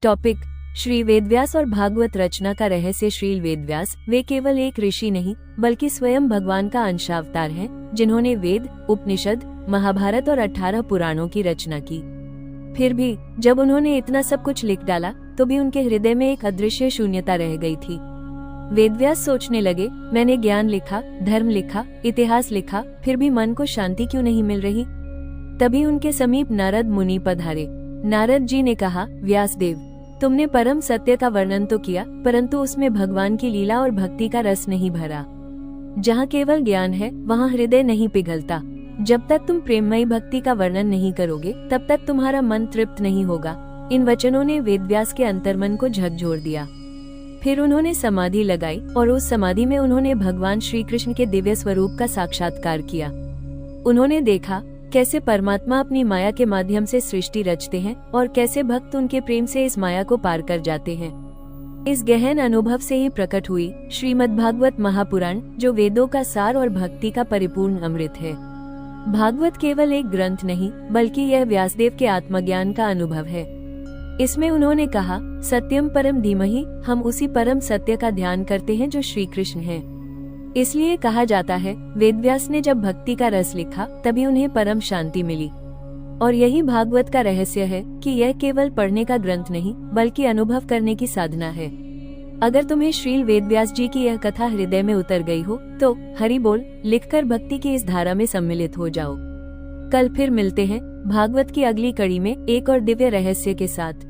Topic: Shri Vedvyas और भागवत रचना का रहस्य। श्री वेदव्यास वे केवल एक ऋषि नहीं बल्कि स्वयं भगवान का अंशावतार हैं, जिन्होंने वेद, उपनिषद, महाभारत और 18 पुराणों की रचना की। फिर भी जब उन्होंने इतना सब कुछ लिख डाला तो भी उनके हृदय में एक अदृश्य शून्यता रह गई थी। वेदव्यास सोचने लगे, मैंने ज्ञान लिखा, धर्म लिखा, इतिहास लिखा, फिर भी मन को शांति क्यों नहीं मिल रही। तभी उनके समीप नारद मुनि पधारे। नारद जी ने कहा, व्यासदेव, तुमने परम सत्य का वर्णन तो किया, परंतु उसमें भगवान की लीला और भक्ति का रस नहीं भरा। जहाँ केवल ज्ञान है वहाँ हृदय नहीं पिघलता। जब तक तुम प्रेममयी भक्ति का वर्णन नहीं करोगे तब तक तुम्हारा मन तृप्त नहीं होगा। इन वचनों ने वेदव्यास के अंतर्मन को झकझोर दिया। फिर उन्होंने समाधि लगाई और उस समाधि में उन्होंने भगवान श्री कृष्ण के दिव्य स्वरूप का साक्षात्कार किया। उन्होंने देखा कैसे परमात्मा अपनी माया के माध्यम से सृष्टि रचते हैं और कैसे भक्त उनके प्रेम से इस माया को पार कर जाते हैं। इस गहन अनुभव से ही प्रकट हुई श्रीमद्भागवत महापुराण, जो वेदों का सार और भक्ति का परिपूर्ण अमृत है। भागवत केवल एक ग्रंथ नहीं बल्कि यह व्यासदेव के आत्मज्ञान का अनुभव है। इसमें उन्होंने कहा, सत्यम परम धीमहि, हम उसी परम सत्य का ध्यान करते हैं जो श्री कृष्ण है। इसलिए कहा जाता है, वेदव्यास ने जब भक्ति का रस लिखा तभी उन्हें परम शांति मिली। और यही भागवत का रहस्य है कि यह केवल पढ़ने का ग्रंथ नहीं बल्कि अनुभव करने की साधना है। अगर तुम्हें श्री वेदव्यास जी की यह कथा हृदय में उतर गई हो तो हरि बोल लिखकर भक्ति की इस धारा में सम्मिलित हो जाओ। कल फिर मिलते हैं भागवत की अगली कड़ी में एक और दिव्य रहस्य के साथ।